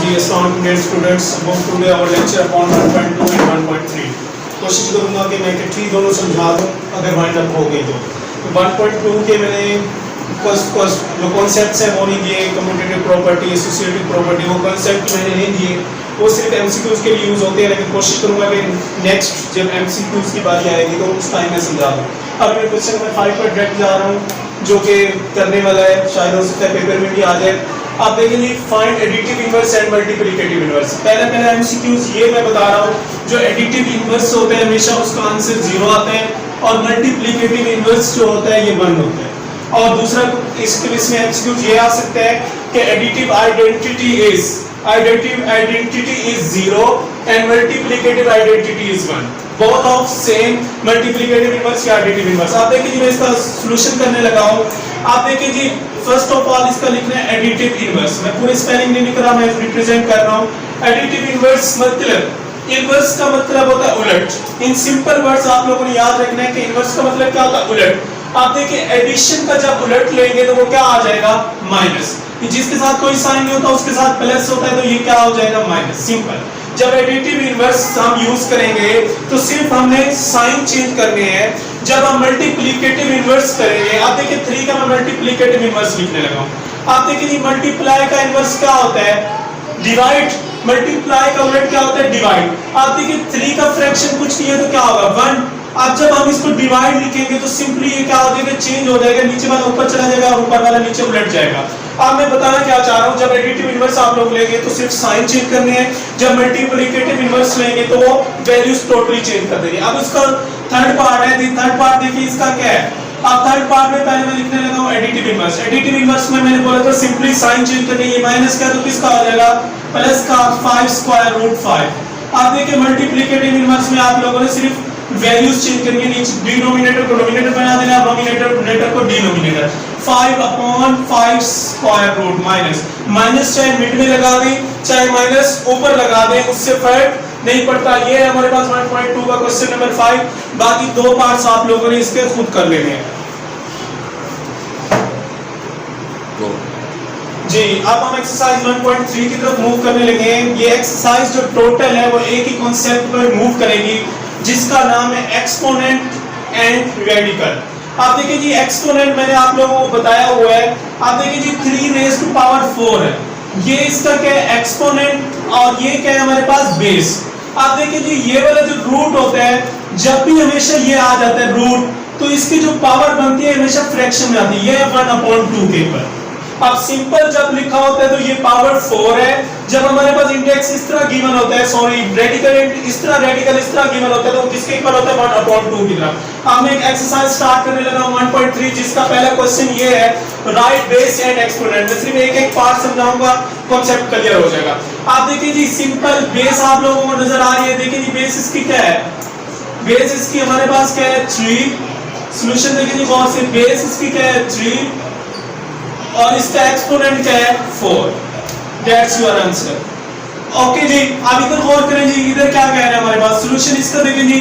Students about today our lecture upon 1.2 and 1.3 कोशिश करूंगा कि मैं थ्री दोनों समझा दूं अगर वाइंड अप हो गई तो 1.2 के मैंने जो कॉन्सेप्ट्स हैं वो नहीं दिए, कम्यूटेटिव प्रॉपर्टी, एसोसिएटिव प्रॉपर्टी, वो कॉन्सेप्ट मैंने नहीं दिए, वो सिर्फ एमसीक्यूज के लिए यूज होते हैं। लेकिन कोशिश करूंगा कि नेक्स्ट जब एमसीक्यूज की बारी आएगी तो उस टाइम में समझा दूं। अब मैं क्वेश्चन नंबर 5 पर डायरेक्ट जा रहा हूं जो कि करने वाला है, शायद हो सकता है पेपर में भी आ जाए। आप देखेंगे find additive inverse and multiplicative inverse. पहला एमसीक्यूज ये मैं बता रहा हूं, जो एडिटिव इनवर्स होते हैं हमेशा उसका आंसर 0 आता है और मल्टीप्लिकेटिव इनवर्स जो होता है ये 1 होता है। और दूसरा इसमें एमसीक्यूज ये आ सकता है कि additive identity is 0 and multiplicative identity is 1। Both of same multiplicative inverse या एडिटिव इनवर्स। आप देखिए जी मैं इसका सॉल्यूशन करने लगा हूं। आप देखिए जी फर्स्ट ऑफ ऑल इसका लिखना है एडिटिव इनवर्स। मैं पूरी स्पेलिंग नहीं लिख रहा, मैं रिप्रेजेंट कर रहा हूं। एडिटिव इनवर्स मतलब इनवर्स का मतलब होता है उलट। इन सिंपल वर्ड्स आप लोगों ने याद रखना है कि इनवर्स का मतलब क्या होता है, उलट। आप देखिए एडिशन का जब उलट लेंगे तो वो क्या आ जाएगा, माइनस। जिसके साथ कोई साइन नहीं होता उसके साथ प्लस होता है तो ये क्या हो जाएगा, माइनस। सिंपल। जब एडिटिव इनवर्स हम यूज करेंगे तो सिर्फ हमने साइन चेंज करने हैं। जब हम मल्टीप्लिकेटिव इनवर्स करेंगे, आप देखिए 3 का मैं मल्टीप्लिकेटिव इनवर्स लिखने लगा हूं। आप देखिए मल्टीप्लाई का इनवर्स क्या होता है, डिवाइड। मल्टीप्लाई का उलट क्या होता है, डिवाइड। आप देखिए 3 का फ्रैक्शन कुछ नहीं है तो क्या होगा, 1। अब जब हम इसको डिवाइड लिखेंगे तो सिंपली ये क्या हो जाएगा, चेंज हो जाएगा, नीचे वाला ऊपर चला जाएगा और ऊपर वाला नीचे उलट जाएगा। अब मैं बताना क्या चाह रहा हूं, जब एडिटिव इनवर्स आप लोग लेंगे तो सिर्फ साइन चेंज करने हैं, जब मल्टीप्लिकेटिव इनवर्स लेंगे तो वो वैल्यूज टोटली चेंज कर देंगे। अब इसका थर्ड पार्ट है, थर्ड पार्ट देखिए इसका क्या है। अब थर्ड पार्ट में पहले मैं लिखने लगा हूं एडिटिव इनवर्स। एडिटिव इनवर्स में मैंने बोला था सिंपली साइन चेंज करने, ये माइनस का तो किसका हो जाएगा, प्लस का 5 स्क्वायर रूट 5। अब देखिए मल्टीप्लिकेटिव इनवर्स में आप लोगों ने सिर्फ वैल्यूज चेंज करनी है, नीचे डिनोमिनेटर को नोमिनेटर बना देना, नोमिनेटर को denominator. 5/5 square root minus, minus चाहे मिड में लगा दें चाहे माइनस ऊपर लगा दें, उससे फर्क नहीं पड़ता। ये है हमारे पास 1.2 का क्वेश्चन नंबर 5। बाकी दो पार्ट्स आप लोगों ने इसके खुद कर लेने हैं जी। अब हम एक्सरसाइज 1.3 की तरफ मूव करने लगे हैं। ये एक्सरसाइज जो टोटल है वो एक ही कॉन्सेप्ट पर मूव करेगी जिसका नाम है एक्सपोनेंट एंड रेडिकल। आप देखिए जी एक्सपोनेंट मैंने आप लोगों को बताया हुआ है। आप देखिए जी 3 रेज़ टू पावर 4 है, ये इसका क्या है एक्सपोनेंट, और ये क्या है हमारे पास बेस। आप देखिए जी ये वाला जो रूट होता है जब भी हमेशा ये आ जाता है रूट, तो इसकी जो पावर बनती है हमेशा फ्रैक्शन में आती है, ये 1/2 के ऊपर। अब सिंपल जब लिखा होता है तो ये पावर 4 है। जब हमारे पास इंडेक्स इस तरह गिवन होता है, सॉरी रेडिकल इस तरह, रेडिकल इस तरह गिवन होता है तो किसके इक्वल होता है, 1/2 की तरह। अब मैं एक एक्सरसाइज स्टार्ट करने लगा हूं 1.3 जिसका पहला क्वेश्चन ये है, राइट बेस एंड एक्सपोनेंट। मैं सिर्फ एक पार्ट समझाऊंगा, कांसेप्ट क्लियर हो जाएगा। आप देखिए जी सिंपल बेस आप लोगों को नजर आ रही है, देखिए जी बेस इसकी क्या है, बेस इसकी हमारे पास क्या है 3। सॉल्यूशन देखिए जी गौर से, बेस इसकी क्या है 3 और इसका एक्सपोनेंट क्या है 4। That's your answer. ओके जी, अब इधर गौर करें जी, इधर क्या कह रहे हैं हमारे पास सॉल्यूशन इसका देखिए जी,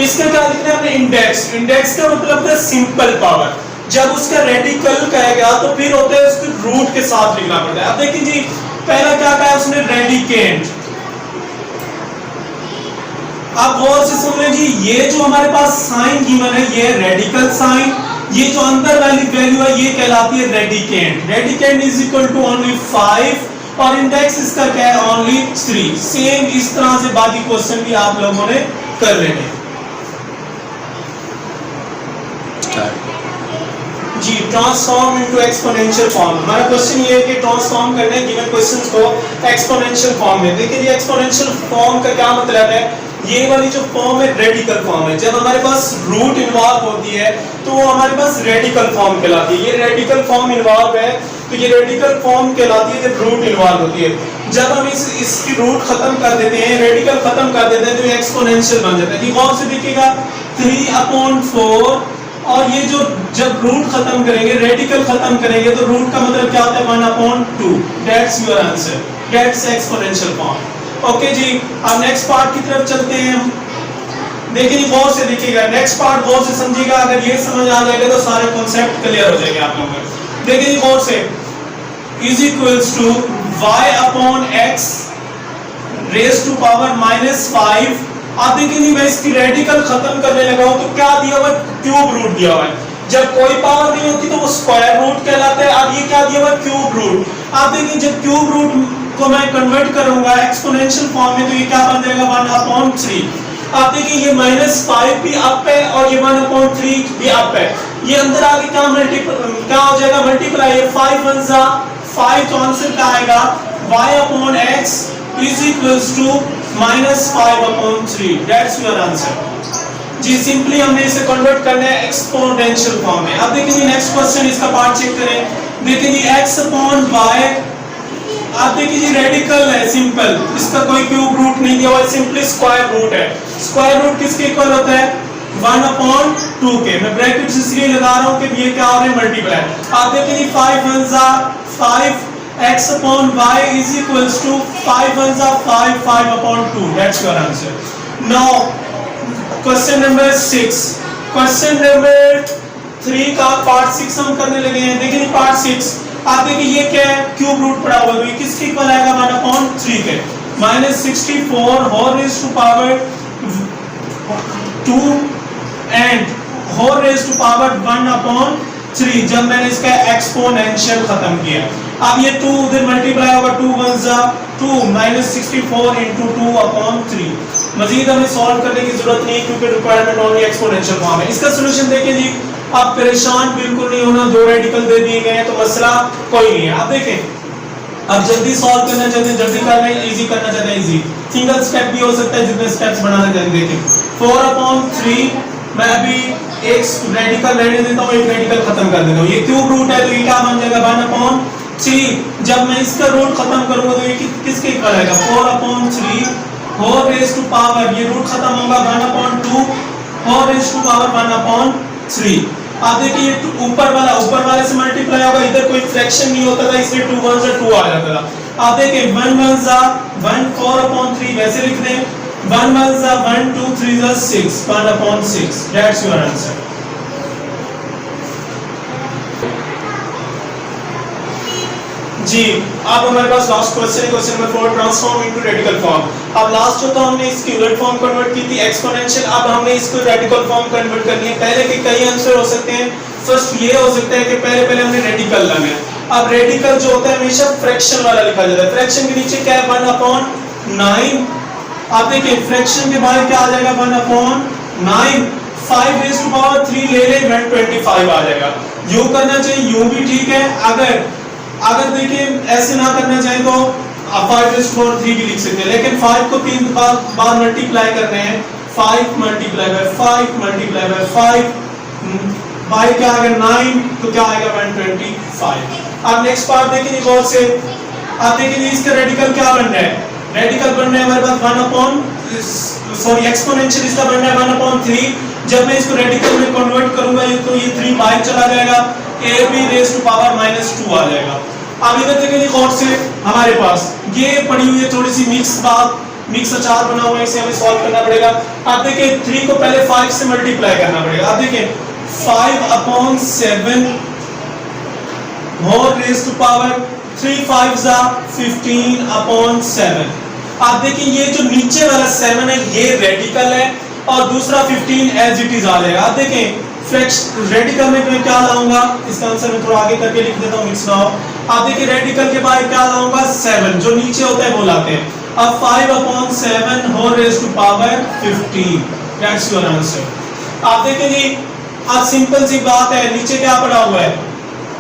इसका क्या लिखना है हमने इंडेक्स। इंडेक्स का मतलब है सिंपल पावर। जब उसका रेडिकल कहेगा तो फिर होता है उसको रूट के साथ लिखना पड़ता है। अब देखिए जी पहला क्या कहा है उसने, रेडिकेंट। अब गौर से सुन लें जी, ये जो हमारे पास साइन गिवन है ये रेडिकल साइन, ये जो अंदर वाली वैल्यू है ये कहलाती है radicand. Radicand is equal to only 5 और इंडेक्स इसका क्या है, ओनली 3। सेम इस तरह से बाकी क्वेश्चन भी आप लोगों ने कर लेने जी। Transform into exponential form. हमारा क्वेश्चन ये है कि ट्रांसफॉर्म करना है गिवन क्वेश्चंस को एक्सपोनेंशियल फॉर्म में। देखिए ये एक्सपोनेंशियल फॉर्म का क्या मतलब है, ये वाली जो फॉर्म है रेडिकल फॉर्म है। जब हमारे पास रूट इन्वॉल्व होती है तो वो हमारे पास रेडिकल फॉर्म कहलाती है। ये रेडिकल फॉर्म इन्वॉल्व है तो ये रेडिकल फॉर्म कहलाती है जब रूट इन्वॉल्व होती है। जब हम इसकी रूट खत्म कर देते हैं, रेडिकल खत्म कर देते हैं तो ये एक्सपोनेंशियल बन जाता है। ये गौर से देखिएगा 3/4 और ये जो जब रूट खत्म करेंगे, रेडिकल खत्म करेंगे तो रूट का मतलब क्या होता है 1/2। That's your answer, that's exponential form. Okay जी, अब नेक्स्ट पार्ट की तरफ चलते हैं हम। देखिए गौर से देखिएगा, नेक्स्ट पार्ट गौर से समझिएगा। अगर ये समझ आ जाएगा तो सारे कॉन्सेप्ट क्लियर हो जाएंगे आप लोगों को। देखिए गौर से, is equals to y/x raise to power -5। आप देखिए जी मैं इसकी रेडिकल खत्म करने लगा हूं तो क्या दिया हुआ है, क्यूब रूट दिया हुआ है। जब कोई पावर नहीं होती तो वो स्क्वायर रूट कहलाता है। अब ये क्या दिया हुआ है, क्यूब रूट। आप देखिए जब क्यूब रूट को मैं कन्वर्ट करूंगा एक्सपोनेंशियल फॉर्म में तो ये क्या बन जाएगा 1/3। आप देखिए ये -5 भी अप है और ये 1/3 भी अप है। ये अंदर आके क्या हो जाएगा, मल्टीप्लाई। ये 5 1 जा 5 तो आंसर क्या आएगा y/x is equals to -5/3। That's your answer. जी सिंपली हमने इसे कन्वर्ट करना है एक्सपोनेंशियल फॉर्म में। अब देखिए नेक्स्ट क्वेश्चन इसका पार्ट चेक करें। देखिए जी x/y। आप देखिए जी रेडिकल है सिंपल, इसका कोई क्यूब रूट नहीं दिया हुआ है, सिंपली स्क्वायर रूट है। स्क्वायर रूट किसके इक्वल होता है 1/2 के। मैं ब्रैकेट्स इसलिए लगा रहा हूं कि ये क्या हो रहा है मल्टीप्लाई। आप देखिए जी 5 1 जा 5 x/y is equals to 5 1 जा 5 5/2। That's your answer. Now question number 6। Question number 3 का पार्ट 6 हम करने लगे हैं। देखिए पार्ट 6 आप देखिए ये क्या है, क्यूब रूट पड़ा हुआ है, किसके इक्वल आएगा 1/3 के। -64 whole raise to power 2 and whole raise to power 1/3 जब मैंने इसका एक्सपोनेंशियल खत्म किया। अब ये 2 उधर मल्टीप्लाई होगा, 2 1 जा 2 -64 × 2/3। मजीद हमें सॉल्व करने की जरूरत नहीं क्योंकि रिक्वायरमेंट ओनली एक्सपोनेंशियल फॉर्म है। इसका सॉल्यूशन देखिए जी, आप परेशान बिल्कुल नहीं होना, 2 रेडिकल दे दिए गए हैं तो मसला कोई नहीं है। आप देखें अब जल्दी सॉल्व करना चाहते हैं जल्दी करना है, इजी करना चाहते हैं इजी। सिंगल स्टेप भी हो सकता है, जितने स्टेप्स बनाना चाहते हैं। देखें 4/3 मैं अभी एक रेडिकल रहने देता हूं, एक रेडिकल खत्म कर देता हूं। ये क्यूब रूट है तो ये क्या बन जाएगा 1/3। जब मैं इसका रूट खत्म करूंगा तो ये किसके इक्वल आएगा 4/3 होल रेज़ टू पावर, ये रूट खत्म होगा 1/2 होल रेज़ टू पावर 1/3। आप देखिए ऊपर वाले से मल्टीप्लाई होगा, इधर कोई फ्रैक्शन नहीं होता था इसलिए 2 1 से 2 आ जाता था। आप देखिए 1 1 जा 1 4/3 वैसे लिख दें, 1 1 जा 1 2 3 जा 6 1/6। That's your answer. जी अब हमारे पास लास्ट क्वेश्चन है, question number 4, transform into radical form. अब लास्ट जो था हमने इसकी यूनिट फॉर्म कन्वर्ट की थी एक्सपोनेंशियल, अब हमने इसको रेडिकल फॉर्म कन्वर्ट करनी है। पहले के कई आंसर हो सकते हैं। फर्स्ट ये हो सकता है कि पहले हमने रेडिकल लाना है। अब रेडिकल जो होता है हमेशा फ्रैक्शन वाला लिखा जाता है। फ्रैक्शन के नीचे क्या है 1/9। आप देखिए फ्रैक्शन के बाद क्या आ जाएगा 1/9। 5 रेज़ टू पावर 3 ले ले 125 आ जाएगा। यूं करना चाहिए, यूं भी ठीक है। अगर देखिए ऐसे ना करना चाहे तो 5 रेज़ टू पावर 3 भी लिख सकते हैं, लेकिन 5 को 3 बार मल्टीप्लाई करने हैं। 5 multiply by 5 multiply by 5 by क्या आएगा 9 तो क्या आएगा 125। अब नेक्स्ट पार्ट देखिए गौर से। आप देखिए इसका रेडिकल क्या बन रहा है, रेडिकल बन रहा है हमारे पास एक्सपोनेंशियल इसका बन रहा है 1/3। जब मैं इसको रेडिकल में कन्वर्ट करूंगा तो ये 3 बाहर चला जाएगा, ab रेज़ टू पावर -2 आ जाएगा। अब इधर देखिए गौर से हमारे पास ये पड़ी हुई है थोड़ी सी मिक्स अचार बना हुआ है, इसे हमें सॉल्व करना पड़ेगा। आप देखिए 3 को पहले 5 से मल्टीप्लाई करना पड़ेगा। आप देखिए 5/7 होल रेज़ टू पावर 3 5 जा 15/7। आप देखिए ये जो नीचे वाला 7 है ये रेडिकल है और दूसरा 15 एज इट इज आ जाएगा। आप देखें रेडिकल में मैं क्या लाऊंगा, इसका आंसर मैं थोड़ा आगे करके लिख देता हूं मिक्स ना हो। आप देखिए रेडिकल के बाद क्या लाऊंगा 7, जो नीचे होता है वो लाते हैं। अब 5/7 whole raise to power 15। That's your answer. आप देखें जी अब सिंपल सी बात है, नीचे क्या पड़ा हुआ है,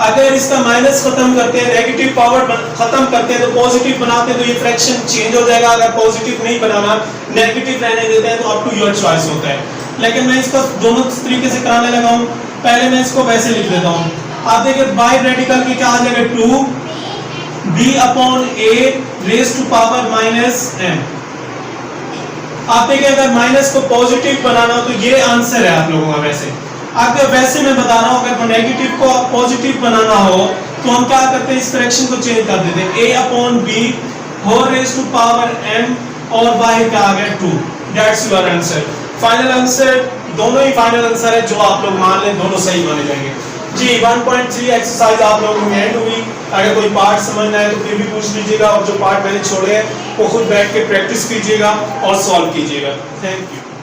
अगर इसका माइनस खत्म करते हैं, नेगेटिव पावर खत्म करते हैं तो पॉजिटिव बनाते हैं तो ये फ्रैक्शन चेंज हो जाएगा। अगर पॉजिटिव नहीं बनाना, नेगेटिव रहने देते हैं तो अप टू योर चॉइस होता है। लेकिन मैं इसको दोनों तरीके से कराने लगा हूं। पहले मैं इसको वैसे लिख देता हूं। आप देखिए बाय रेडिकल की क्या आ जाएगा 2 b/a rays to power -m। आप देखिए अगर माइनस को पॉजिटिव बनाना हो तो ये आंसर है आप लोगों का। अगर वैसे मैं बता रहा हूं अगर नेगेटिव को पॉजिटिव बनाना हो तो हम क्या करते हैं, इस फ्रैक्शन को चेंज कर देते हैं, a/b whole raise to power m और y का आ गया 2। That's your answer. Final answer दोनों ही फाइनल आंसर है, जो आप लोग मान लें दोनों सही माने जाएंगे। जी 1.3 एक्सरसाइज आप लोगों में एंड हुई। अगर कोई पार्ट समझना है तो फिर भी पूछ लीजिएगा, और जो पार्ट मैंने छोड़े हैं वो खुद बैठ के प्रैक्टिस कीजिएगा और सॉल्व कीजिएगा। Thank you.